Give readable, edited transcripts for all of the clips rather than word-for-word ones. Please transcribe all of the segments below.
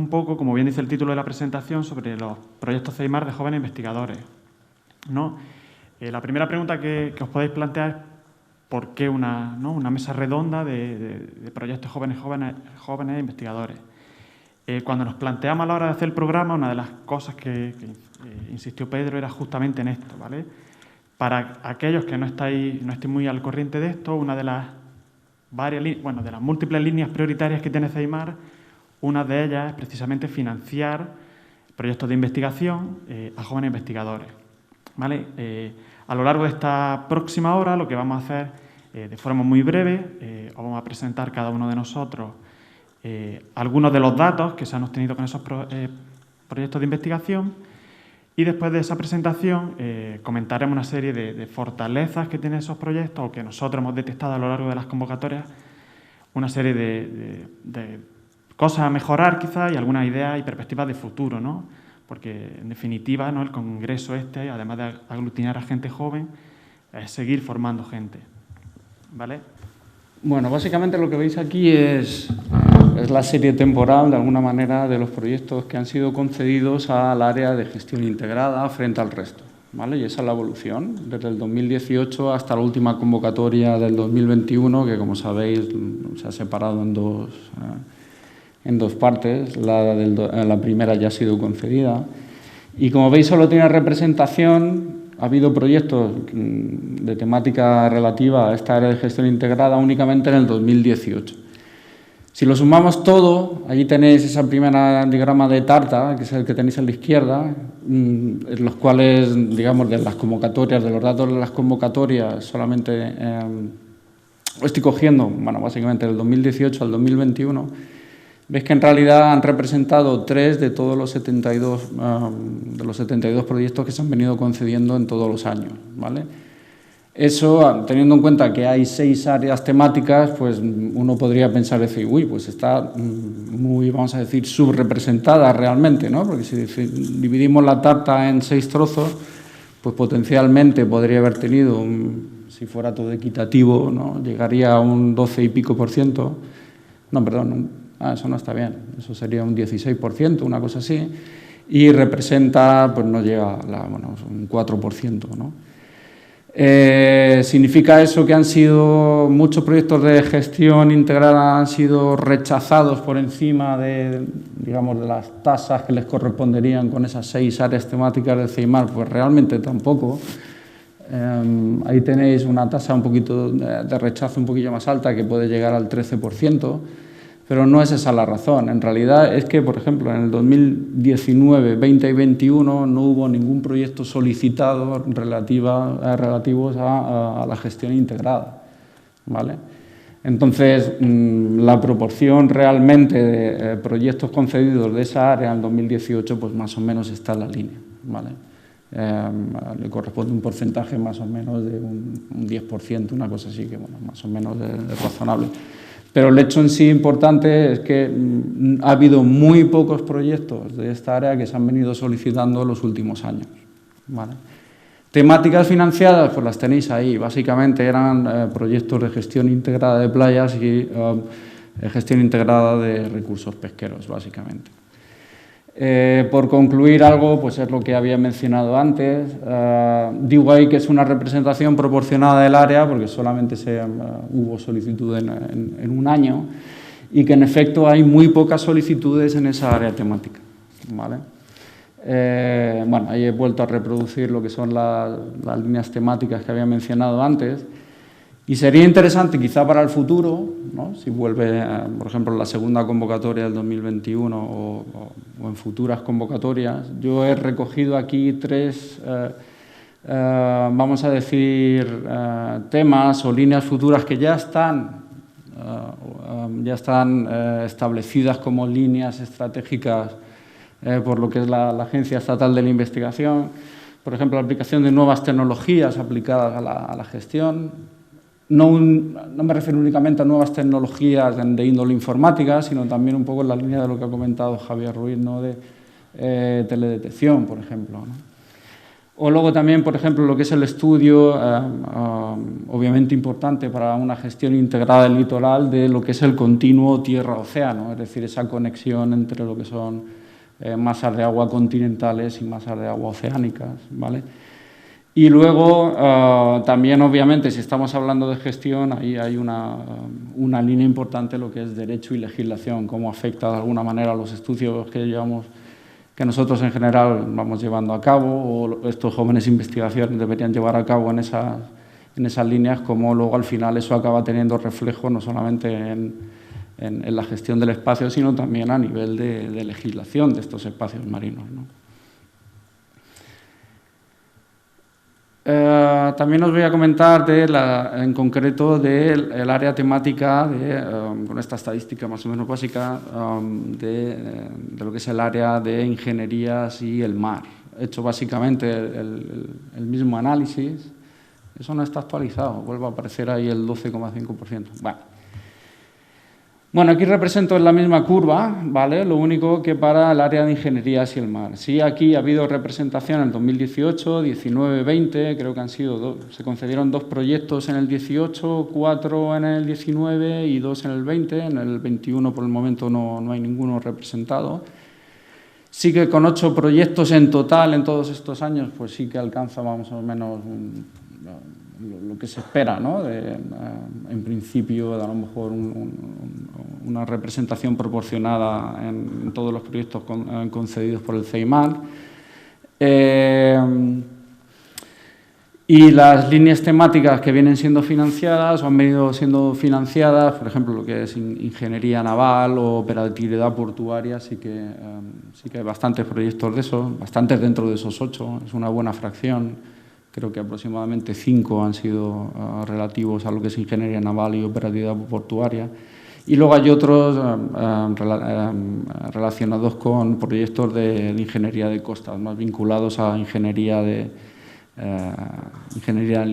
un poco, como bien dice el título de la presentación, sobre los proyectos CEIMAR de jóvenes investigadores, ¿no? La primera pregunta que os podéis plantear es ¿por qué una mesa redonda de proyectos jóvenes investigadores? Cuando nos planteamos a la hora de hacer el programa, una de las cosas que insistió Pedro era justamente en esto, ¿vale? Para aquellos que no estéis muy al corriente de esto, una de las de las múltiples líneas prioritarias que tiene CEIMAR, una de ellas es precisamente financiar proyectos de investigación a jóvenes investigadores, ¿vale? A lo largo de esta próxima hora, lo que vamos a hacer de forma muy breve, os vamos a presentar cada uno de nosotros algunos de los datos que se han obtenido con esos proyectos de investigación, y después de esa presentación comentaremos una serie de fortalezas que tienen esos proyectos o que nosotros hemos detectado a lo largo de las convocatorias, una serie de cosas a mejorar quizás y algunas ideas y perspectivas de futuro, ¿no? Porque en definitiva, ¿no?, el congreso además de aglutinar a gente joven, es seguir formando gente, ¿vale? Bueno, básicamente lo que veis aquí es la serie temporal, de alguna manera, de los proyectos que han sido concedidos al área de gestión integrada frente al resto, ¿vale? Y esa es la evolución, desde el 2018 hasta la última convocatoria del 2021, que, como sabéis, se ha separado en dos partes. La primera ya ha sido concedida. Y, como veis, solo tiene representación. Ha habido proyectos de temática relativa a esta área de gestión integrada únicamente en el 2018. Si lo sumamos todo, allí tenéis ese primer diagrama de tarta, que es el que tenéis a la izquierda, en los cuales, digamos, de las convocatorias, de los datos de las convocatorias, solamente estoy cogiendo, bueno, básicamente del 2018 al 2021, veis que en realidad han representado 3 de todos los 72 proyectos que se han venido concediendo en todos los años, ¿vale? Eso, teniendo en cuenta que hay 6 áreas temáticas, pues uno podría pensar, decir, uy, pues está muy, vamos a decir, subrepresentada realmente, ¿no? Porque si dividimos la tarta en 6 trozos, pues potencialmente podría haber tenido, si fuera todo equitativo, ¿no?, llegaría a un 12 y pico %. No, perdón, eso no está bien, eso sería un 16%, una cosa así, y representa, pues no llega a un 4%, ¿no? ¿Significa eso que han sido muchos proyectos de gestión integrada han sido rechazados por encima de, digamos, de las tasas que les corresponderían con esas 6 áreas temáticas del CEIMAR? Pues realmente tampoco. Ahí tenéis una tasa un poquito de rechazo un poquillo más alta, que puede llegar al 13%, pero no es esa la razón. En realidad es que, por ejemplo, en el 2019, 20 y 21 no hubo ningún proyecto solicitado relativos a la gestión integrada, ¿vale? Entonces, la proporción realmente de proyectos concedidos de esa área en el 2018, pues más o menos está en la línea, ¿vale? Le corresponde un porcentaje más o menos de un 10%, una cosa así, que bueno, más o menos es razonable. Pero el hecho en sí importante es que ha habido muy pocos proyectos de esta área que se han venido solicitando en los últimos años, ¿vale? Temáticas financiadas, pues las tenéis ahí. Básicamente eran proyectos de gestión integrada de playas y gestión integrada de recursos pesqueros, básicamente. Por concluir algo, pues es lo que había mencionado antes. Digo ahí que es una representación proporcionada del área, porque solamente hubo solicitud en un año, y que en efecto hay muy pocas solicitudes en esa área temática, ¿vale? Bueno, ahí he vuelto a reproducir lo que son las líneas temáticas que había mencionado antes. Y sería interesante quizá para el futuro, ¿no?, si vuelve, por ejemplo, la segunda convocatoria del 2021 o en futuras convocatorias. Yo he recogido aquí 3, vamos a decir, temas o líneas futuras que ya están establecidas como líneas estratégicas por lo que es la Agencia Estatal de la Investigación. Por ejemplo, la aplicación de nuevas tecnologías aplicadas a la gestión. No me refiero únicamente a nuevas tecnologías de índole informática, sino también un poco en la línea de lo que ha comentado Javier Ruiz, ¿no?, de teledetección, por ejemplo, ¿no? O luego también, por ejemplo, lo que es el estudio, obviamente importante para una gestión integrada del litoral, de lo que es el continuo tierra-océano, es decir, esa conexión entre lo que son masas de agua continentales y masas de agua oceánicas, ¿vale? Y luego, también, obviamente, si estamos hablando de gestión, ahí hay una línea importante, lo que es derecho y legislación, cómo afecta de alguna manera a los estudios que nosotros en general vamos llevando a cabo, o estos jóvenes investigaciones deberían llevar a cabo en esas líneas, cómo luego al final eso acaba teniendo reflejo no solamente en la gestión del espacio, sino también a nivel de legislación de estos espacios marinos, ¿no? También os voy a comentar en concreto del área temática, con esta estadística más o menos básica, de lo que es el área de ingenierías y el mar. He hecho básicamente el mismo análisis. Eso no está actualizado, vuelve a aparecer ahí el 12,5%. Bueno, aquí represento en la misma curva, ¿vale? Lo único que para el área de ingenierías y el mar. Sí, aquí ha habido representación en el 2018, 19, 20, creo que han sido se concedieron 2 proyectos en el 18, 4 en el 19 y 2 en el 20. En el 21 por el momento no hay ninguno representado. Sí que con 8 proyectos en total en todos estos años, pues sí que alcanza más o menos lo que se espera, ¿no? En principio, a lo mejor una representación proporcionada en todos los proyectos concedidos por el CEIMAR. Y las líneas temáticas que vienen siendo financiadas o han venido siendo financiadas, por ejemplo, lo que es ingeniería naval o operatividad portuaria, sí que hay bastantes proyectos de esos, bastantes dentro de esos 8, es una buena fracción. Creo que aproximadamente 5 han sido relativos a lo que es ingeniería naval y operatividad portuaria. Y luego hay otros relacionados con proyectos de ingeniería de costas, más vinculados a ingeniería del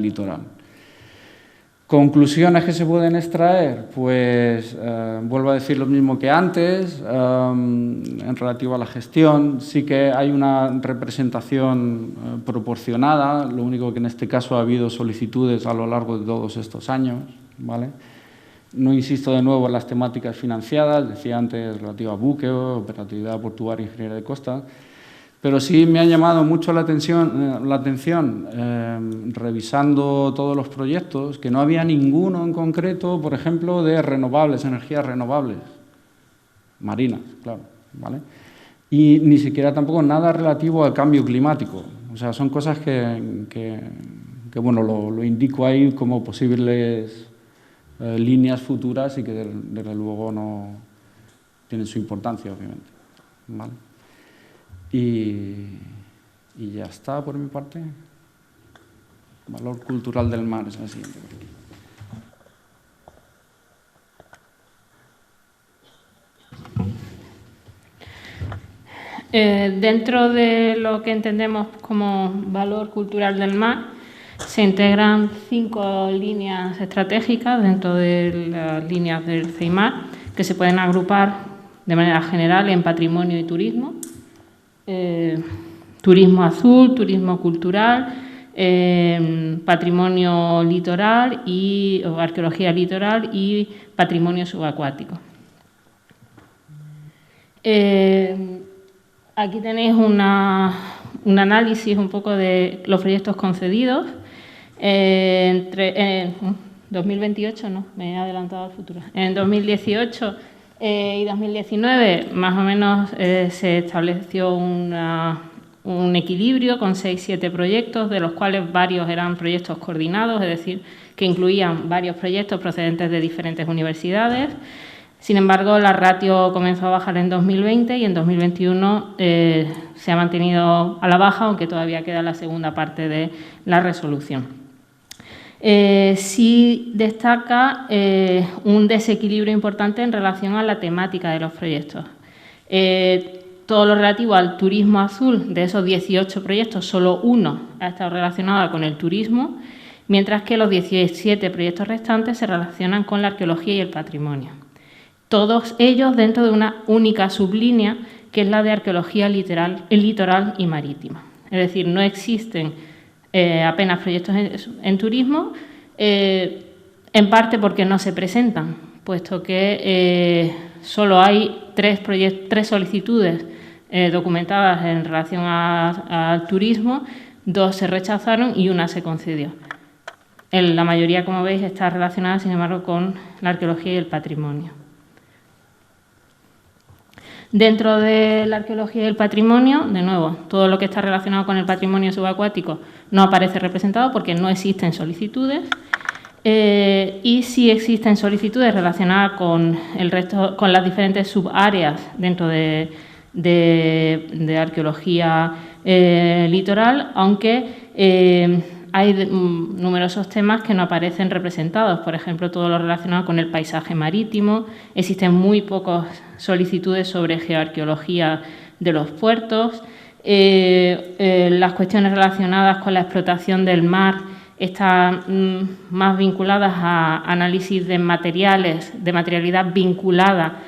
litoral. ¿Conclusiones que se pueden extraer? Pues vuelvo a decir lo mismo que antes, en relativo a la gestión. Sí que hay una representación proporcionada, lo único que en este caso ha habido solicitudes a lo largo de todos estos años, ¿vale? No insisto de nuevo en las temáticas financiadas, decía antes relativo a buqueo, operatividad portuaria, ingeniería de costa. Pero sí me ha llamado mucho la atención revisando todos los proyectos, que no había ninguno en concreto, por ejemplo, de renovables, energías renovables, marinas, claro, ¿vale? Y ni siquiera tampoco nada relativo al cambio climático. O sea, son cosas que bueno, lo indico ahí como posibles líneas futuras y que desde luego no tienen su importancia, obviamente, ¿vale? Y ya está por mi parte. Valor cultural del mar es la siguiente. Dentro de lo que entendemos como valor cultural del mar, se integran 5 líneas estratégicas dentro de las líneas del CEIMAR, que se pueden agrupar de manera general en patrimonio y turismo. Turismo azul, turismo cultural, patrimonio litoral o arqueología litoral y patrimonio subacuático. Aquí tenéis un análisis un poco de los proyectos concedidos. Entre 2028, no, me he adelantado al futuro. En 2018 y 2019 más o menos se estableció un equilibrio con 6-7 proyectos, de los cuales varios eran proyectos coordinados, es decir, que incluían varios proyectos procedentes de diferentes universidades. Sin embargo, la ratio comenzó a bajar en 2020 y en 2021 se ha mantenido a la baja, aunque todavía queda la segunda parte de la resolución. Sí destaca un desequilibrio importante en relación a la temática de los proyectos. Todo lo relativo al turismo azul, de esos 18 proyectos, solo uno ha estado relacionado con el turismo, mientras que los 17 proyectos restantes se relacionan con la arqueología y el patrimonio. Todos ellos dentro de una única sublínea, que es la de arqueología litoral y marítima. Es decir, no existen apenas proyectos en turismo, en parte porque no se presentan, puesto que solo hay tres solicitudes documentadas en relación al turismo, 2 se rechazaron y 1 se concedió. La mayoría, como veis, está relacionada, sin embargo, con la arqueología y el patrimonio. Dentro de la arqueología y el patrimonio, de nuevo, todo lo que está relacionado con el patrimonio subacuático no aparece representado porque no existen solicitudes. Y sí existen solicitudes relacionadas con el resto, con las diferentes subáreas dentro de arqueología litoral, aunque hay numerosos temas que no aparecen representados. Por ejemplo, todo lo relacionado con el paisaje marítimo. Existen muy pocas solicitudes sobre geoarqueología de los puertos. Las cuestiones relacionadas con la explotación del mar están más vinculadas a análisis de materiales, de materialidad vinculada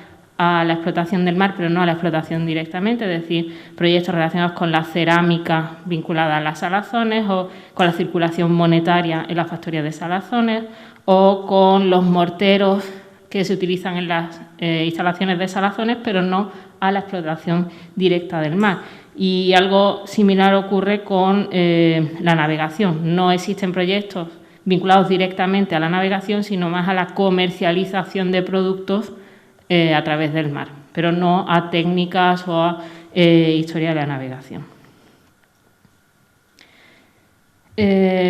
a la explotación del mar, pero no a la explotación directamente, es decir, proyectos relacionados con la cerámica vinculada a las salazones o con la circulación monetaria en la factoría de salazones o con los morteros que se utilizan en las instalaciones de salazones, pero no a la explotación directa del mar. Y algo similar ocurre con la navegación. No existen proyectos vinculados directamente a la navegación, sino más a la comercialización de productos a través del mar, pero no a técnicas o a historia de la navegación.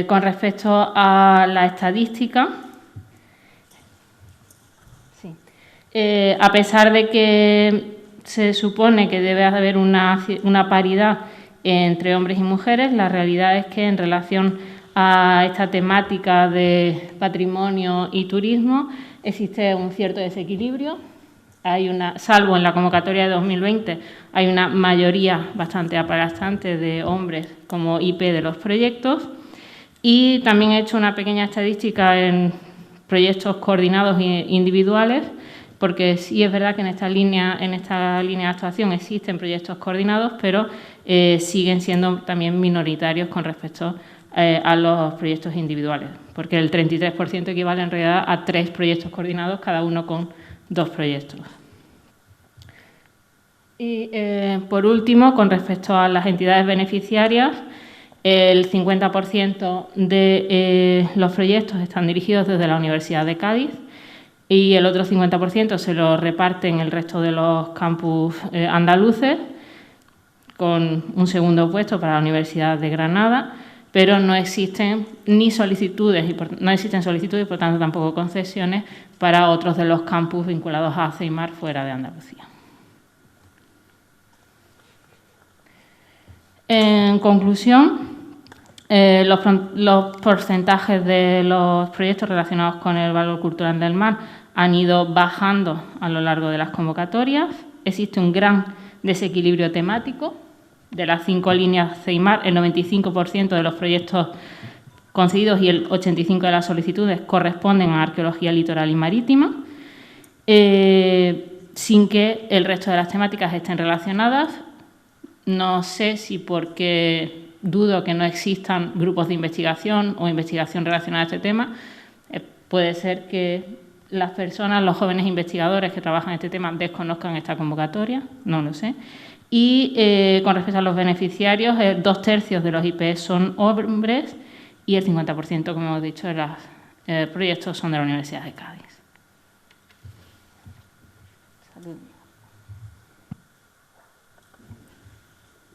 Con respecto a la estadística, sí. A pesar de que se supone que debe haber una paridad entre hombres y mujeres, la realidad es que en relación a esta temática de patrimonio y turismo existe un cierto desequilibrio. Salvo en la convocatoria de 2020, hay una mayoría bastante aplastante de hombres como IP de los proyectos. Y también he hecho una pequeña estadística en proyectos coordinados e individuales, porque sí es verdad que en esta línea de actuación existen proyectos coordinados, pero siguen siendo también minoritarios con respecto a los proyectos individuales, porque el 33% equivale en realidad a 3 proyectos coordinados, cada uno con 2 proyectos. Y por último, con respecto a las entidades beneficiarias, el 50% de los proyectos están dirigidos desde la Universidad de Cádiz y el otro 50% se lo reparten el resto de los campus andaluces, con un segundo puesto para la Universidad de Granada, pero no existen solicitudes y por tanto tampoco concesiones para otros de los campus vinculados a CEIMAR fuera de Andalucía. En conclusión, los porcentajes de los proyectos relacionados con el valor cultural del mar han ido bajando a lo largo de las convocatorias. Existe un gran desequilibrio temático. De las 5 líneas CEIMAR, el 95% de los proyectos concedidos y el 85% de las solicitudes corresponden a arqueología litoral y marítima, sin que el resto de las temáticas estén relacionadas. No sé si porque dudo que no existan grupos de investigación o investigación relacionada a este tema. Puede ser que las personas, los jóvenes investigadores que trabajan en este tema desconozcan esta convocatoria, no lo sé. Y con respecto a los beneficiarios, 2/3 de los IP son hombres y el 50%, como hemos dicho, de los proyectos son de la Universidad de Cádiz. Salud.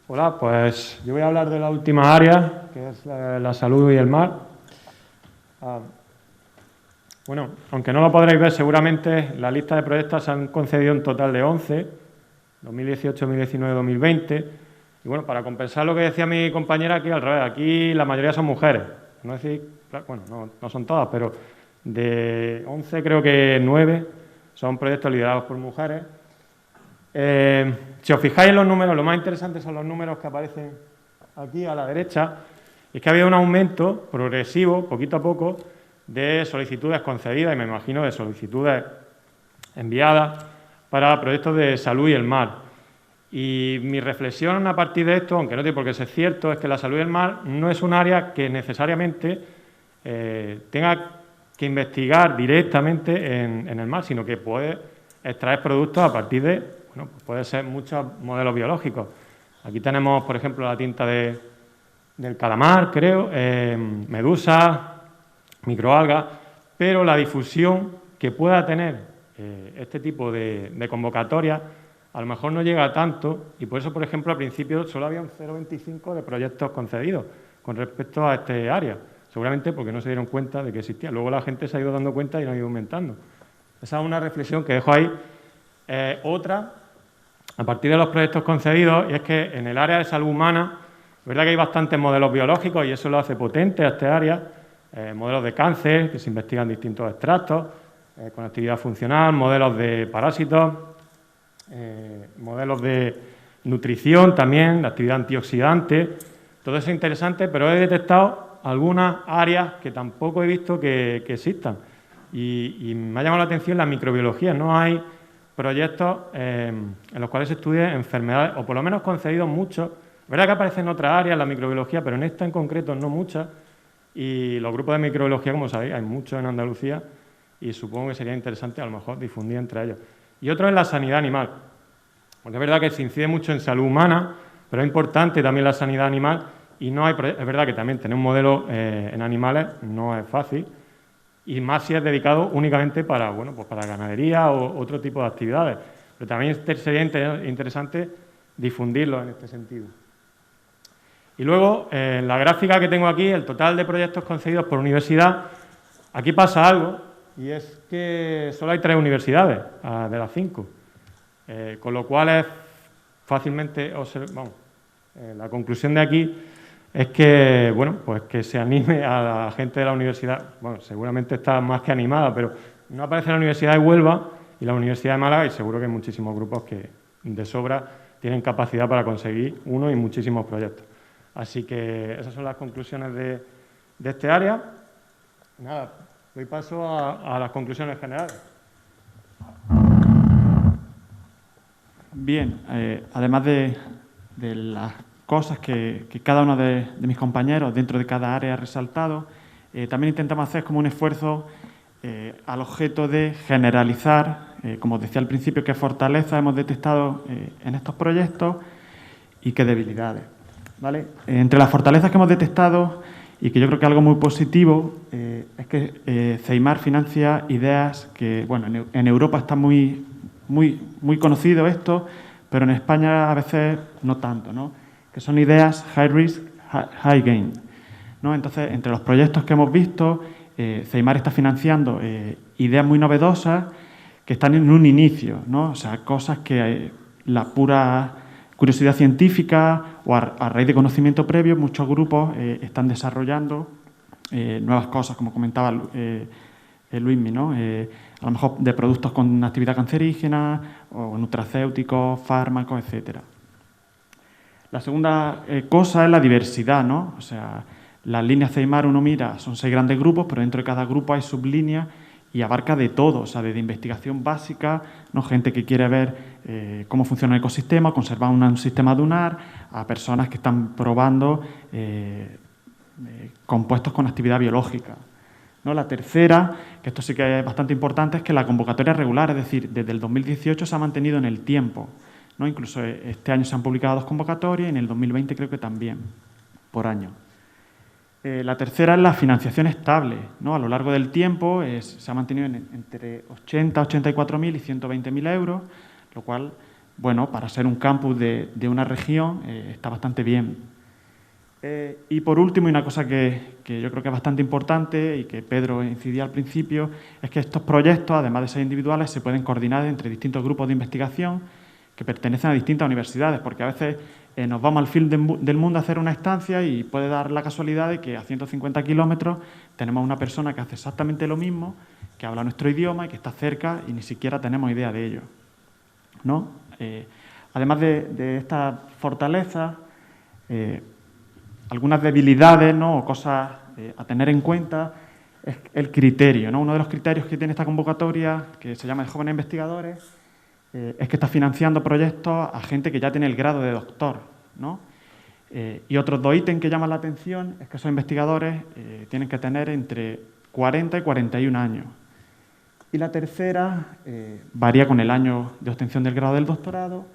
Hola, pues yo voy a hablar de la última área, que es la salud y el mar. Bueno, aunque no lo podréis ver, seguramente la lista de proyectos se han concedido un total de 11, 2018, 2019, 2020. Y bueno, para compensar lo que decía mi compañera, aquí al revés, aquí la mayoría son mujeres. No decir, bueno, no son todas, pero de 11 creo que 9 son proyectos liderados por mujeres. Si os fijáis en los números, lo más interesante son los números que aparecen aquí a la derecha. Es que había un aumento progresivo, poquito a poco, de solicitudes concedidas y me imagino de solicitudes enviadas para proyectos de salud y el mar. Y mi reflexión a partir de esto, aunque no tiene por qué ser cierto, es que la salud del mar no es un área que necesariamente tenga que investigar directamente en el mar, sino que puede extraer productos a partir de, bueno, pues puede ser muchos modelos biológicos. Aquí tenemos, por ejemplo, la tinta del calamar, creo, medusas, microalgas, pero la difusión que pueda tener este tipo de convocatorias a lo mejor no llega a tanto, y por eso, por ejemplo, al principio solo había un 0,25 de proyectos concedidos con respecto a este área, seguramente porque no se dieron cuenta de que existía. Luego la gente se ha ido dando cuenta y lo ha ido aumentando. Esa es una reflexión que dejo ahí. Otra, a partir de los proyectos concedidos, y es que en el área de salud humana, es verdad que hay bastantes modelos biológicos y eso lo hace potente a este área, modelos de cáncer, que se investigan distintos extractos, con actividad funcional, modelos de parásitos, modelos de nutrición también, de actividad antioxidante, todo eso es interesante, pero he detectado algunas áreas que tampoco he visto que existan y me ha llamado la atención la microbiología. No hay proyectos en los cuales se estudien enfermedades, o por lo menos concedidos muchos. Es verdad que aparecen en otras áreas la microbiología, pero en esta en concreto no muchas, y los grupos de microbiología, como sabéis, hay muchos en Andalucía y supongo que sería interesante a lo mejor difundir entre ellos. Y otro es la sanidad animal, porque es verdad que se incide mucho en salud humana, pero es importante también la sanidad animal y no hay, es verdad que también tener un modelo en animales no es fácil, y más si es dedicado únicamente para, bueno, pues para ganadería o otro tipo de actividades, pero también sería interesante difundirlo en este sentido. Y luego, en la gráfica que tengo aquí, el total de proyectos concedidos por universidad, aquí pasa algo, y es que solo hay 3 universidades de las 5, con lo cual es fácilmente observable. La conclusión de aquí es que, bueno, pues que se anime a la gente de la universidad, bueno, seguramente está más que animada, pero no aparece la Universidad de Huelva y la Universidad de Málaga, y seguro que hay muchísimos grupos que de sobra tienen capacidad para conseguir uno y muchísimos proyectos. Así que esas son las conclusiones de este área. Nada, doy paso a las conclusiones generales. Bien, además de las cosas que cada uno de mis compañeros dentro de cada área ha resaltado, también intentamos hacer como un esfuerzo al objeto de generalizar, como os decía al principio, qué fortalezas hemos detectado en estos proyectos y qué debilidades, ¿vale? Entre las fortalezas que hemos detectado, y que yo creo que algo muy positivo, es que CEIMAR financia ideas que, bueno, en Europa está muy conocido esto, pero en España a veces no tanto, ¿no? Que son ideas high risk, high gain, ¿no? Entonces, entre los proyectos que hemos visto, CEIMAR está financiando ideas muy novedosas que están en un inicio, ¿no? O sea, cosas que la pura curiosidad científica o a raíz de conocimiento previo, muchos grupos están desarrollando nuevas cosas, como comentaba Luismi, ¿no? A lo mejor de productos con actividad cancerígena o nutracéuticos, fármacos, etcétera. La segunda cosa es la diversidad, ¿no? O sea, las líneas CEIMAR uno mira, son 6 grandes grupos, pero dentro de cada grupo hay sublíneas y abarca de todo, o sea, desde investigación básica, ¿no? Gente que quiere ver cómo funciona el ecosistema, conservar un sistema dunar, a personas que están probando compuestos con actividad biológica, ¿no? La tercera, que esto sí que es bastante importante, es que la convocatoria es regular, es decir, desde el 2018 se ha mantenido en el tiempo, ¿no? Incluso este año se han publicado 2 convocatorias y en el 2020 creo que también, por año. La tercera es la financiación estable, ¿no? A lo largo del tiempo se ha mantenido entre 80, 84.000 y 120.000 euros, lo cual, bueno, para ser un campus de una región está bastante bien. Y por último, y una cosa que yo creo que es bastante importante y que Pedro incidía al principio, es que estos proyectos, además de ser individuales, se pueden coordinar entre distintos grupos de investigación que pertenecen a distintas universidades, porque a veces nos vamos al fin del mundo a hacer una estancia y puede dar la casualidad de que a 150 kilómetros tenemos una persona que hace exactamente lo mismo, que habla nuestro idioma y que está cerca y ni siquiera tenemos idea de ello, ¿no? Además de estas fortalezas, algunas debilidades, ¿no? O cosas a tener en cuenta es el criterio, ¿no? Uno de los criterios que tiene esta convocatoria, que se llama de jóvenes investigadores, es que está financiando proyectos a gente que ya tiene el grado de doctor, ¿no? Y otros 2 ítems que llaman la atención es que esos investigadores tienen que tener entre 40 y 41 años. Y la tercera varía con el año de obtención del grado del doctorado.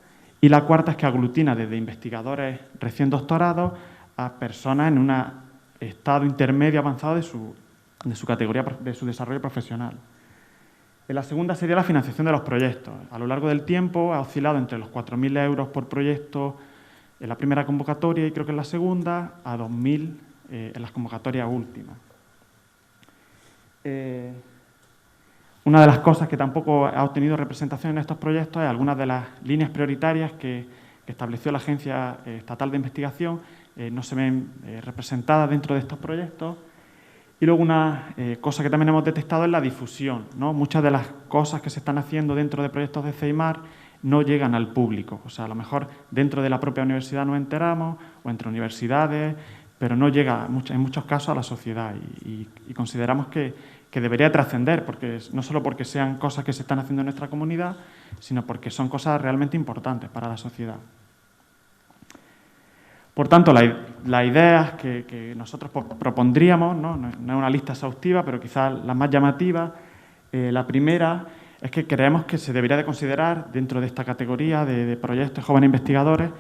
Y la cuarta es que aglutina desde investigadores recién doctorados a personas en un estado intermedio avanzado de su categoría, de su desarrollo profesional. La segunda sería la financiación de los proyectos. A lo largo del tiempo ha oscilado entre los 4.000 euros por proyecto en la primera convocatoria y creo que en la segunda, a 2.000 en las convocatorias últimas. Una de las cosas que tampoco ha obtenido representación en estos proyectos es algunas de las líneas prioritarias que estableció la Agencia Estatal de Investigación no se ven representadas dentro de estos proyectos. Y luego una cosa que también hemos detectado es la difusión, ¿no? Muchas de las cosas que se están haciendo dentro de proyectos de CEIMAR no llegan al público. O sea, a lo mejor dentro de la propia universidad nos enteramos o entre universidades, pero no llega en muchos casos a la sociedad y consideramos que debería trascender, no solo porque sean cosas que se están haciendo en nuestra comunidad, sino porque son cosas realmente importantes para la sociedad. Por tanto, las ideas que nosotros propondríamos, no es una lista exhaustiva, pero quizás la más llamativa, la primera es que creemos que se debería de considerar dentro de esta categoría de proyectos de jóvenes investigadores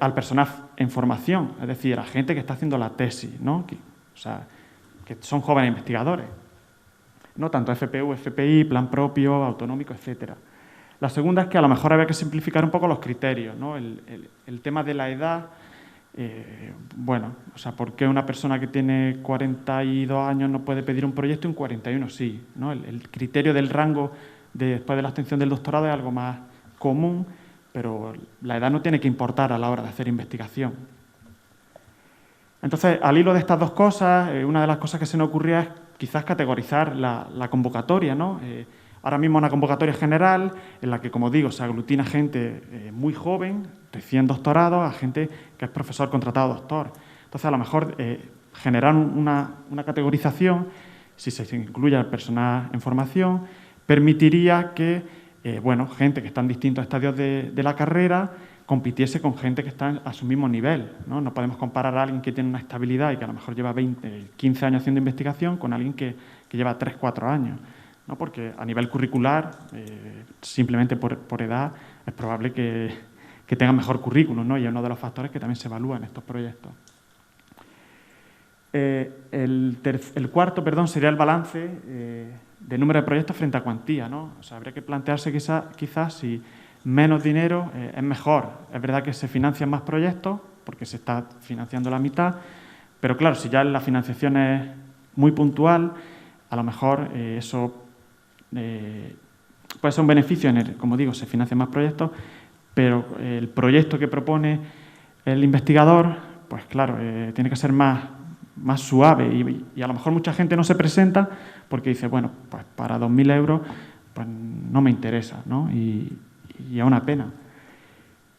al personal en formación, es decir, a gente que está haciendo la tesis, ¿no? que son jóvenes investigadores, no tanto FPU, FPI, plan propio, autonómico, etcétera. La segunda es que a lo mejor habría que simplificar un poco los criterios, ¿no? El tema de la edad, ¿por qué una persona que tiene 42 años no puede pedir un proyecto y un 41 sí, ¿no? El criterio del rango después de la obtención del doctorado es algo más común, pero la edad no tiene que importar a la hora de hacer investigación. Entonces, al hilo de estas dos cosas, una de las cosas que se nos ocurría es quizás categorizar la convocatoria, ¿no? Ahora mismo una convocatoria general en la que, como digo, se aglutina gente muy joven, recién doctorado, a gente que es profesor contratado doctor. Entonces, a lo mejor generar una categorización, si se incluye al personal en formación, permitiría que gente que está en distintos estadios de la carrera compitiese con gente que está a su mismo nivel, ¿no? No podemos comparar a alguien que tiene una estabilidad y que a lo mejor lleva 15 años haciendo investigación con alguien que lleva 3, 4 años, ¿no? Porque a nivel curricular, simplemente por edad, es probable que tenga mejor currículum, ¿no? Y es uno de los factores que también se evalúan en estos proyectos. El cuarto, sería el balance de número de proyectos frente a cuantía, ¿no? O sea, habría que plantearse quizás si menos dinero es mejor. Es verdad que se financian más proyectos porque se está financiando la mitad, pero claro, si ya la financiación es muy puntual, a lo mejor eso puede ser un beneficio como digo, se financian más proyectos, pero el proyecto que propone el investigador, pues claro, tiene que ser más suave y a lo mejor mucha gente no se presenta porque dice, bueno, pues para 2.000 euros pues no me interesa, ¿no? Y es una pena.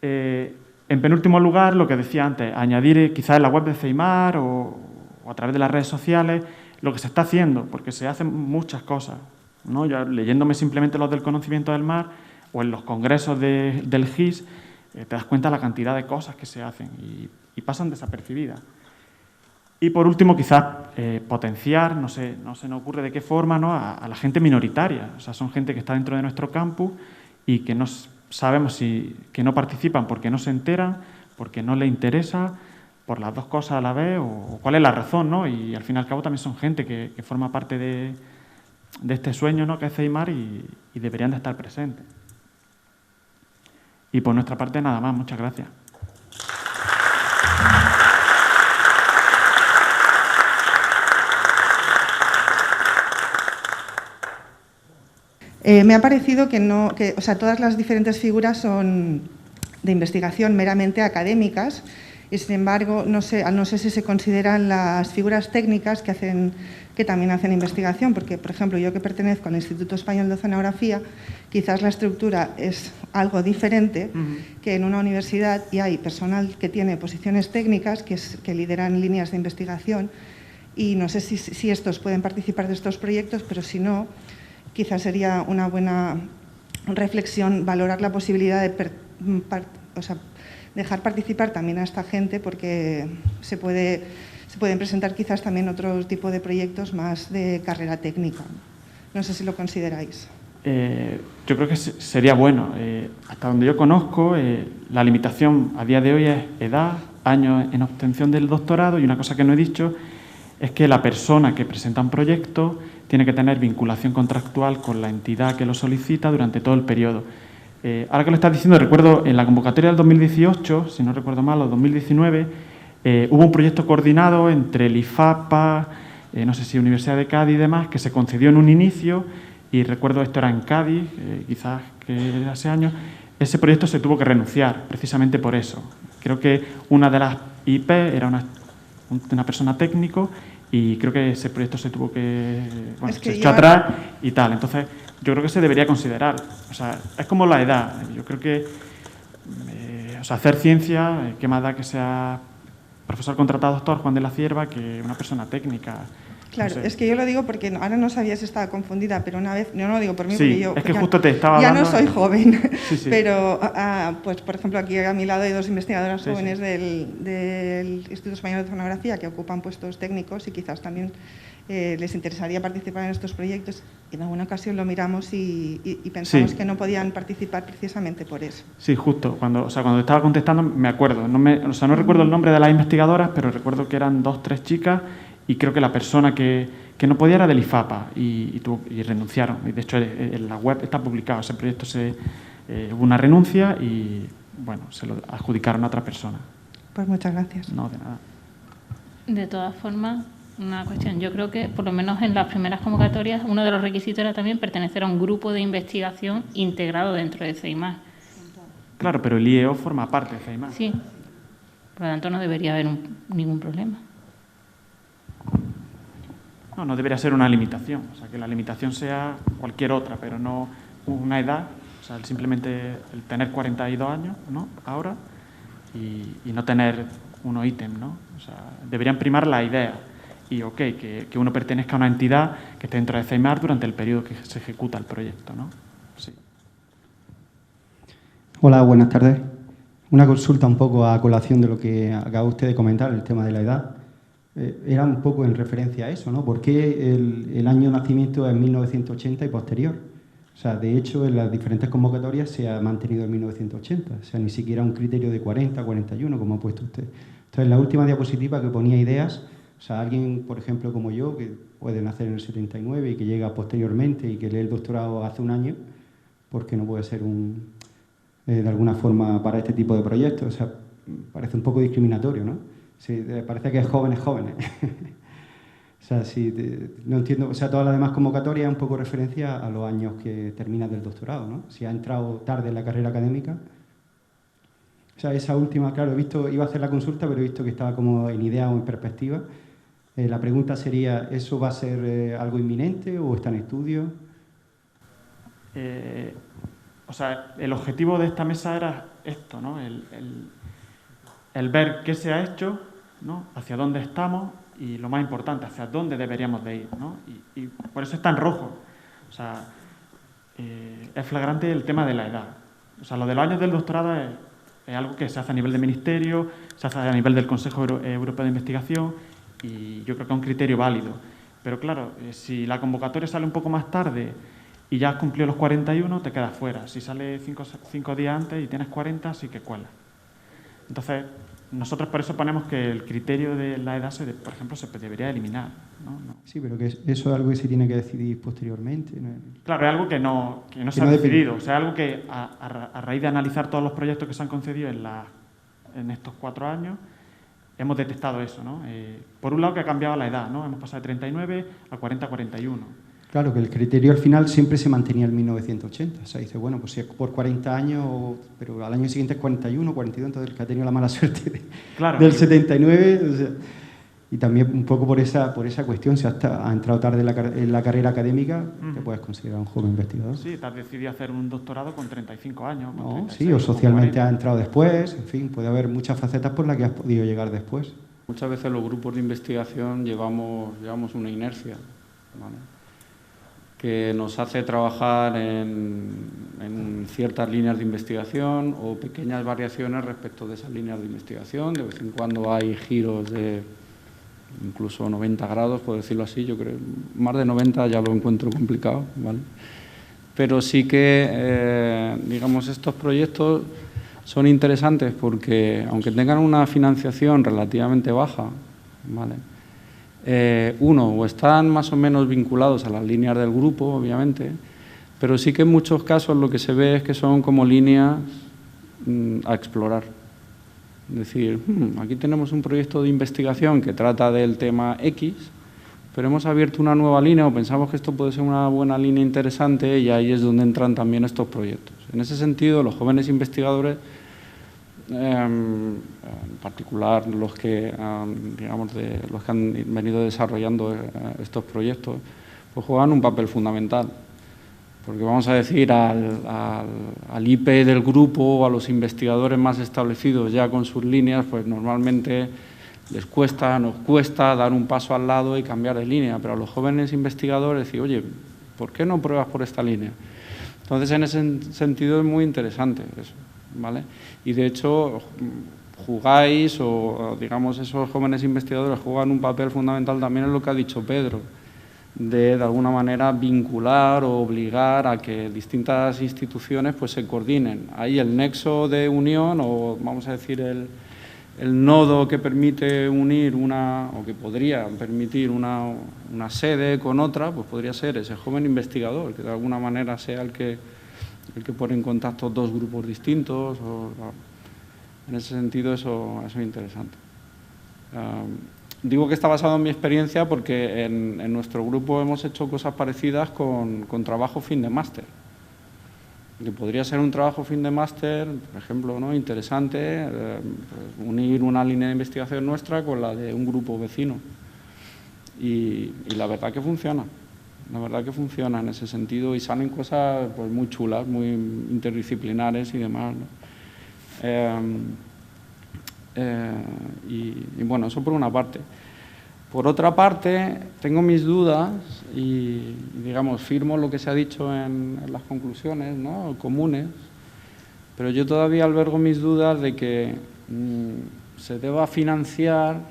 En penúltimo lugar, lo que decía antes, añadir quizás en la web de CEIMAR o a través de las redes sociales lo que se está haciendo, porque se hacen muchas cosas, ¿no? Yo, leyéndome simplemente los del conocimiento del mar o en los congresos del GIS, te das cuenta de la cantidad de cosas que se hacen y pasan desapercibidas. Y por último, quizás potenciar, no se nos ocurre de qué forma, ¿no? a la gente minoritaria. O sea, son gente que está dentro de nuestro campus y que no sabemos que no participan porque no se enteran, porque no les interesa, por las dos cosas a la vez, o cuál es la razón, ¿no? Y al fin y al cabo también son gente que forma parte de este sueño, ¿no? que es CEIMAR y deberían de estar presentes. Y por nuestra parte nada más, muchas gracias. Me ha parecido que todas las diferentes figuras son de investigación meramente académicas y, sin embargo, no sé si se consideran las figuras técnicas que también hacen investigación, porque, por ejemplo, yo que pertenezco al Instituto Español de Oceanografía, quizás la estructura es algo diferente que en una universidad y hay personal que tiene posiciones técnicas que lideran líneas de investigación y no sé si estos pueden participar de estos proyectos, pero si no, quizás sería una buena reflexión, valorar la posibilidad de dejar participar también a esta gente, porque se pueden presentar quizás también otro tipo de proyectos más de carrera técnica. No sé si lo consideráis. Yo creo que sería bueno. Hasta donde yo conozco, la limitación a día de hoy es edad, años en obtención del doctorado, y una cosa que no he dicho es que la persona que presenta un proyecto tiene que tener vinculación contractual con la entidad que lo solicita durante todo el periodo. Ahora que lo estás diciendo, recuerdo en la convocatoria del 2018, si no recuerdo mal, o 2019, hubo un proyecto coordinado entre el IFAPA, no sé si Universidad de Cádiz y demás, que se concedió en un inicio, y recuerdo esto era en Cádiz, quizás que hace años. Ese proyecto se tuvo que renunciar precisamente por eso. Creo que una de las IP era una persona técnico, y creo que ese proyecto se tuvo que... Bueno, se echó atrás y tal. Entonces, yo creo que se debería considerar. O sea, es como la edad. Yo creo que hacer ciencia, ¿qué más da que sea profesor contratado doctor Juan de la Cierva que una persona técnica? Claro, no sé. Es que yo lo digo porque ahora no sabía si estaba confundida, pero una vez, yo no lo digo por mí, sí, porque yo es que justo te estaba ya hablando, no soy joven, sí, sí. Pero pues por ejemplo aquí a mi lado hay dos investigadoras jóvenes del Instituto Español de Oceanografía que ocupan puestos técnicos y quizás también les interesaría participar en estos proyectos, y en alguna ocasión lo miramos y pensamos que no podían participar precisamente por eso. Sí, justo. Cuando estaba contestando me acuerdo. No recuerdo el nombre de las investigadoras, pero recuerdo que eran 2 o 3 chicas, y creo que la persona que no podía era del IFAPA y renunciaron. Y de hecho en la web está publicado ese proyecto, hubo una renuncia y bueno, se lo adjudicaron a otra persona. Pues muchas gracias. No, de nada. De todas formas, una cuestión. Yo creo que, por lo menos en las primeras convocatorias, uno de los requisitos era también pertenecer a un grupo de investigación integrado dentro de CEIMAR. Claro, pero el IEO forma parte de CEIMAR. Sí. Por lo tanto, no debería haber ningún problema. No debería ser una limitación. O sea, que la limitación sea cualquier otra, pero no una edad. O sea, simplemente el tener 42 años, ¿no? Ahora, y no tener unos ítems, ¿no? O sea, deberían primar la idea. Y que uno pertenezca a una entidad que esté dentro de CEIMAR durante el periodo que se ejecuta el proyecto, ¿no? Sí. Hola, buenas tardes. Una consulta un poco a colación de lo que acaba usted de comentar, el tema de la edad. Era un poco en referencia a eso, ¿no? ¿Por qué el año de nacimiento es 1980 y posterior? O sea, de hecho, en las diferentes convocatorias se ha mantenido el 1980. O sea, ni siquiera un criterio de 40, 41, como ha puesto usted. Entonces, en la última diapositiva que ponía ideas, o sea, alguien, por ejemplo, como yo, que puede nacer en el 79 y que llega posteriormente y que lee el doctorado hace un año, ¿por qué no puede ser de alguna forma para este tipo de proyectos? O sea, parece un poco discriminatorio, ¿no? Sí, parece que es jóvenes. O sea, sí, no entiendo. O sea, todas las demás convocatorias es un poco referencia a los años que terminas del doctorado, ¿no? Si ha entrado tarde en la carrera académica. O sea, esa última, claro, iba a hacer la consulta, pero he visto que estaba como en idea o en perspectiva. La pregunta sería, ¿eso va a ser algo inminente o está en estudio? O sea, el objetivo de esta mesa era esto, ¿no? El ver qué se ha hecho, ¿no? Hacia dónde estamos y, lo más importante, hacia dónde deberíamos de ir, ¿no? Y por eso está en rojo. O sea, es flagrante el tema de la edad. O sea, lo de los años del doctorado es algo que se hace a nivel de ministerio, se hace a nivel del Consejo Europeo de Investigación, y yo creo que es un criterio válido. Pero claro, si la convocatoria sale un poco más tarde y ya has cumplido los 41, te quedas fuera. Si sale 5 días antes y tienes 40, sí que cuela. Entonces, nosotros por eso ponemos que el criterio de la edad, por ejemplo, se debería eliminar, ¿no? Sí, pero que eso es algo que se tiene que decidir posteriormente, ¿no? Claro, es algo que no se ha decidido. O sea, algo que a raíz de analizar todos los proyectos que se han concedido en estos 4 años, hemos detectado eso, ¿no? Por un lado, que ha cambiado la edad, ¿no? Hemos pasado de 39 a 40-41. Claro, que el criterio al final siempre se mantenía en 1980. O sea, dice, bueno, pues si es por 40 años, pero al año siguiente es 41, 42, entonces el que ha tenido la mala suerte del 79. O sea, y también un poco por esa cuestión, si ha entrado tarde en la carrera académica, te puedes considerar un joven investigador. Sí, te has decidido hacer un doctorado con 35 años. Con 36, sí, o socialmente has entrado después, en fin, puede haber muchas facetas por las que has podido llegar después. Muchas veces los grupos de investigación llevamos una inercia, ¿vale? que nos hace trabajar en ciertas líneas de investigación o pequeñas variaciones respecto de esas líneas de investigación. De vez en cuando hay giros de incluso 90 grados, por decirlo así. Yo creo más de 90 ya lo encuentro complicado, ¿vale? Pero sí que, digamos, estos proyectos son interesantes porque, aunque tengan una financiación relativamente baja, ¿vale? O están más o menos vinculados a las líneas del grupo, obviamente, pero sí que en muchos casos lo que se ve es que son como líneas a explorar. Es decir, aquí tenemos un proyecto de investigación que trata del tema X, pero hemos abierto una nueva línea o pensamos que esto puede ser una buena línea interesante y ahí es donde entran también estos proyectos. En ese sentido, los jóvenes investigadores, en particular los que, digamos, los que han venido desarrollando estos proyectos, pues juegan un papel fundamental. Porque vamos a decir al IP del grupo o a los investigadores más establecidos ya con sus líneas, pues normalmente nos cuesta dar un paso al lado y cambiar de línea, pero a los jóvenes investigadores decir, oye, ¿por qué no pruebas por esta línea? Entonces, en ese sentido es muy interesante eso, ¿vale? Y de hecho, jugáis o digamos esos jóvenes investigadores juegan un papel fundamental también en lo que ha dicho Pedro, de alguna manera vincular o obligar a que distintas instituciones pues se coordinen. Ahí el nexo de unión o vamos a decir el nodo que permite unir o que podría permitir una sede con otra, pues podría ser ese joven investigador, que de alguna manera sea el que pone en contacto dos grupos distintos. En ese sentido eso es interesante. Digo que está basado en mi experiencia porque en nuestro grupo hemos hecho cosas parecidas con trabajo fin de máster. Que podría ser un trabajo fin de máster, por ejemplo, ¿no? Interesante, pues unir una línea de investigación nuestra con la de un grupo vecino. Y la verdad que funciona. La verdad que funciona en ese sentido y salen cosas pues, muy chulas, muy interdisciplinares y demás, ¿no? Y bueno, eso por una parte. Por otra parte, tengo mis dudas y digamos, firmo lo que se ha dicho en las conclusiones, ¿no? Comunes, pero yo todavía albergo mis dudas de que se deba financiar,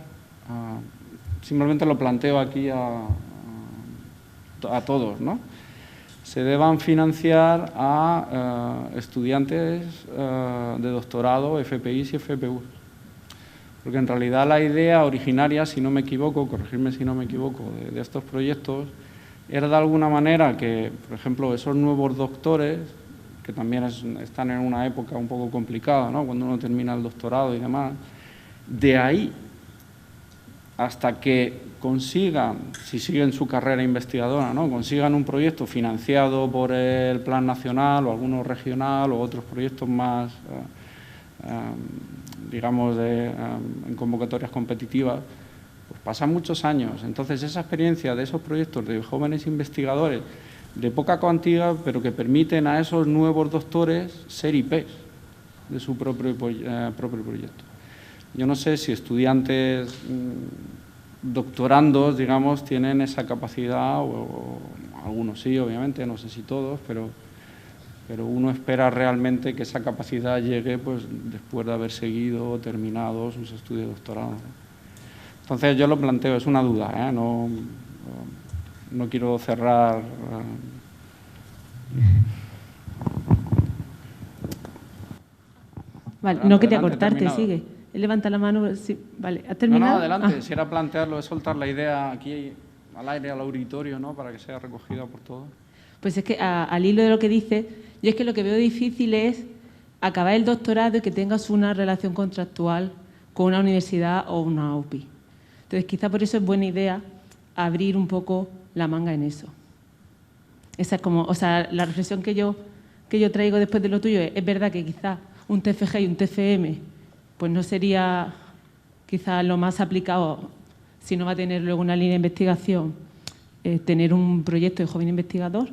simplemente lo planteo aquí a todos, ¿no? Se deban financiar a estudiantes de doctorado, FPIs y FPUs. Porque en realidad la idea originaria, si no me equivoco, corregirme si no me equivoco, de estos proyectos, era de alguna manera que, por ejemplo, esos nuevos doctores, que también están en una época un poco complicada, ¿no? Cuando uno termina el doctorado y demás, de ahí hasta que consigan, si siguen su carrera investigadora, ¿no? Consigan un proyecto financiado por el Plan Nacional o alguno regional o otros proyectos más, digamos, en convocatorias competitivas, pues pasan muchos años. Entonces, esa experiencia de esos proyectos de jóvenes investigadores de poca cuantía, pero que permiten a esos nuevos doctores ser IPs de su propio proyecto. Yo no sé si estudiantes doctorandos, digamos, tienen esa capacidad, o algunos sí, obviamente, no sé si todos, pero uno espera realmente que esa capacidad llegue pues, después de haber seguido o terminado sus estudios de doctorado. Entonces yo lo planteo, es una duda, ¿eh? No quiero cerrar. Vale, no quería cortarte, sigue. Él levanta la mano, sí, vale, ¿has terminado? No, adelante, si era plantearlo, es soltar la idea aquí al aire, al auditorio, ¿no? Para que sea recogida por todos. Pues es que al hilo de lo que dice, yo es que lo que veo difícil es acabar el doctorado y que tengas una relación contractual con una universidad o una UPI. Entonces, quizá por eso es buena idea abrir un poco la manga en eso. Esa es como, o sea, la reflexión que yo traigo después de lo tuyo es verdad que quizá un TFG y un TFM pues no sería quizá lo más aplicado si no va a tener luego una línea de investigación, tener un proyecto de joven investigador,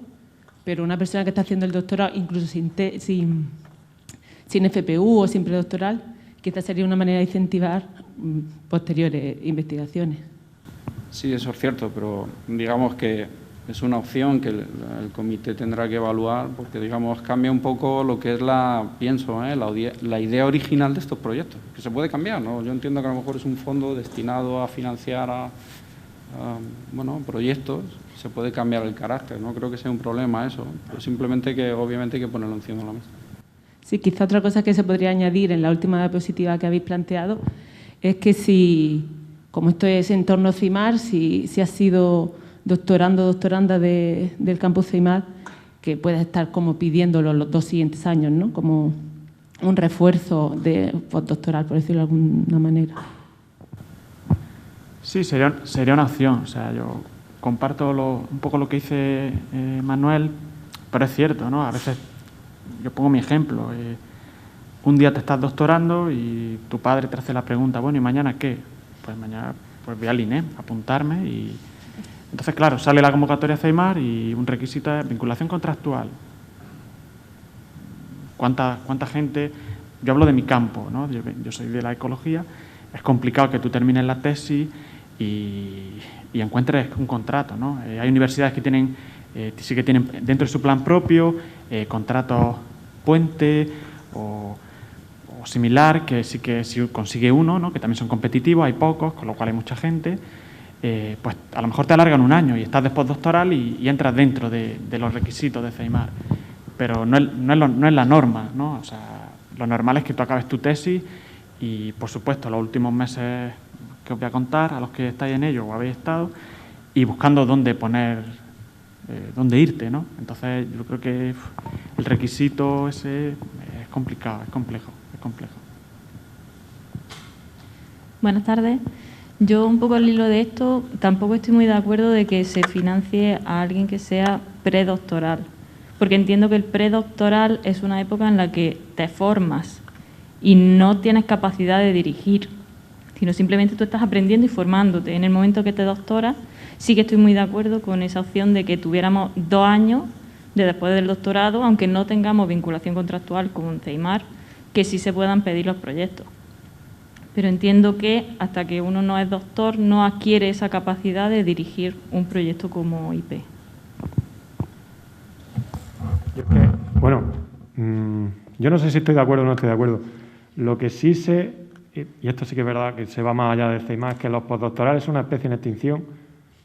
pero una persona que está haciendo el doctorado, incluso sin FPU o sin predoctoral, quizás sería una manera de incentivar posteriores investigaciones. Sí, eso es cierto, pero digamos que es una opción que el comité tendrá que evaluar, porque, digamos, cambia un poco lo que es la idea original de estos proyectos, que se puede cambiar, ¿no? Yo entiendo que a lo mejor es un fondo destinado a financiar proyectos, se puede cambiar el carácter, no creo que sea un problema eso, pero simplemente que obviamente hay que ponerlo encima de la mesa. Sí, quizá otra cosa que se podría añadir en la última diapositiva que habéis planteado es que si, como esto es entorno CEIMAR, si has sido doctorando o doctoranda del campus CEIMAR, que puedas estar como pidiéndolo los 2 siguientes años, ¿no? Como un refuerzo de postdoctoral, por decirlo de alguna manera. Sí, sería una opción. O sea, yo comparto un poco lo que dice Manuel, pero es cierto, ¿no? A veces, yo pongo mi ejemplo, un día te estás doctorando y tu padre te hace la pregunta, bueno, ¿y mañana qué? Pues mañana voy al INEM a apuntarme y... Entonces, claro, sale la convocatoria CEIMAR y un requisito es vinculación contractual. ¿Cuánta gente? Yo hablo de mi campo, ¿no? Yo soy de la ecología. Es complicado que tú termines la tesis y encuentres un contrato, ¿no? Hay universidades que sí que tienen dentro de su plan propio contratos puente o similar, que sí que si consigue uno, ¿no? Que también son competitivos, hay pocos, con lo cual hay mucha gente. Pues a lo mejor te alargan un año y estás de postdoctoral y entras dentro de los requisitos de CEIMAR. Pero no es la norma, ¿no? O sea, lo normal es que tú acabes tu tesis y, por supuesto, los últimos meses que os voy a contar, a los que estáis en ello o habéis estado, y buscando dónde irte, ¿no? Entonces, yo creo que el requisito ese es complicado, es complejo. Buenas tardes. Yo, un poco al hilo de esto, tampoco estoy muy de acuerdo de que se financie a alguien que sea predoctoral, porque entiendo que el predoctoral es una época en la que te formas y no tienes capacidad de dirigir, sino simplemente tú estás aprendiendo y formándote. En el momento que te doctoras, sí que estoy muy de acuerdo con esa opción de que tuviéramos 2 años después del doctorado, aunque no tengamos vinculación contractual con un CEIMAR, que sí se puedan pedir los proyectos. Pero entiendo que hasta que uno no es doctor no adquiere esa capacidad de dirigir un proyecto como IP. Yo no sé si estoy de acuerdo o no estoy de acuerdo. Lo que sí sé, y esto sí que es verdad que se va más allá del CEIMAR, es que los postdoctorales son una especie en extinción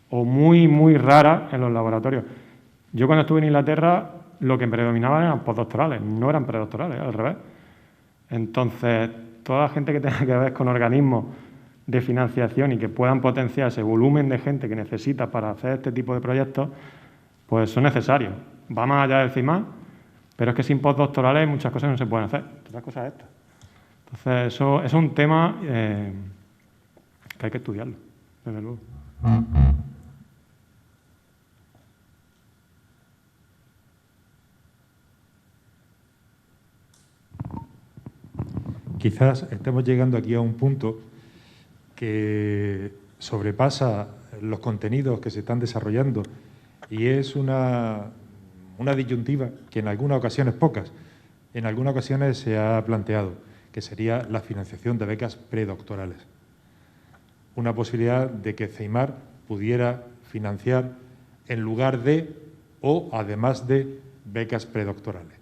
o muy, muy rara en los laboratorios. Yo cuando estuve en Inglaterra lo que predominaban eran postdoctorales, no eran predoctorales, al revés. Entonces, toda la gente que tenga que ver con organismos de financiación y que puedan potenciar ese volumen de gente que necesita para hacer este tipo de proyectos, pues son necesarios. Va más allá del CEIMAR, pero es que sin postdoctorales muchas cosas no se pueden hacer. Otras cosas estas. Entonces, eso es un tema que hay que estudiarlo, desde luego. Quizás estemos llegando aquí a un punto que sobrepasa los contenidos que se están desarrollando y es una disyuntiva que en algunas ocasiones, pocas, en algunas ocasiones se ha planteado, que sería la financiación de becas predoctorales. Una posibilidad de que CEIMAR pudiera financiar en lugar de o además de becas predoctorales.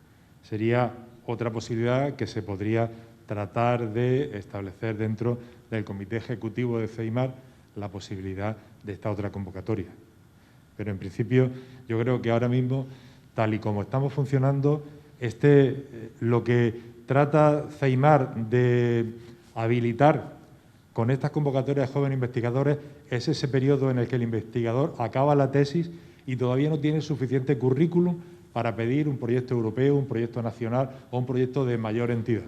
Sería otra posibilidad que se podría tratar de establecer dentro del comité ejecutivo de CEIMAR la posibilidad de esta otra convocatoria. Pero en principio yo creo que ahora mismo, tal y como estamos funcionando, lo que trata CEIMAR de habilitar con estas convocatorias de jóvenes investigadores es ese periodo en el que el investigador acaba la tesis y todavía no tiene suficiente currículum para pedir un proyecto europeo, un proyecto nacional o un proyecto de mayor entidad.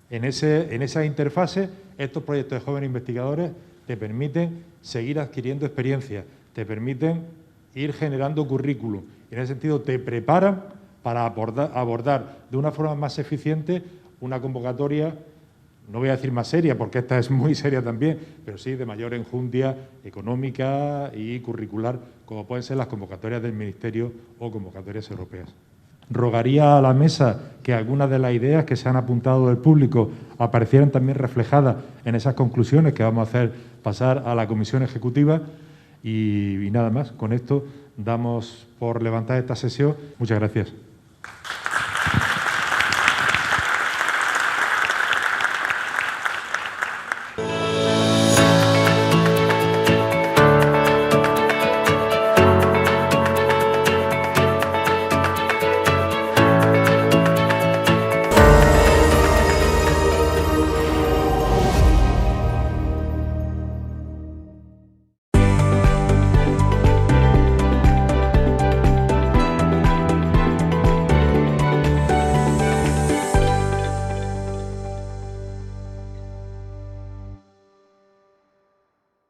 En esa interfase, estos proyectos de jóvenes investigadores te permiten seguir adquiriendo experiencia, te permiten ir generando currículum. En ese sentido, te preparan para abordar de una forma más eficiente una convocatoria, no voy a decir más seria, porque esta es muy seria también, pero sí de mayor enjundia económica y curricular, como pueden ser las convocatorias del Ministerio o convocatorias europeas. Rogaría a la mesa que algunas de las ideas que se han apuntado del público aparecieran también reflejadas en esas conclusiones que vamos a hacer pasar a la Comisión Ejecutiva Y nada más, con esto damos por levantada esta sesión. Muchas gracias.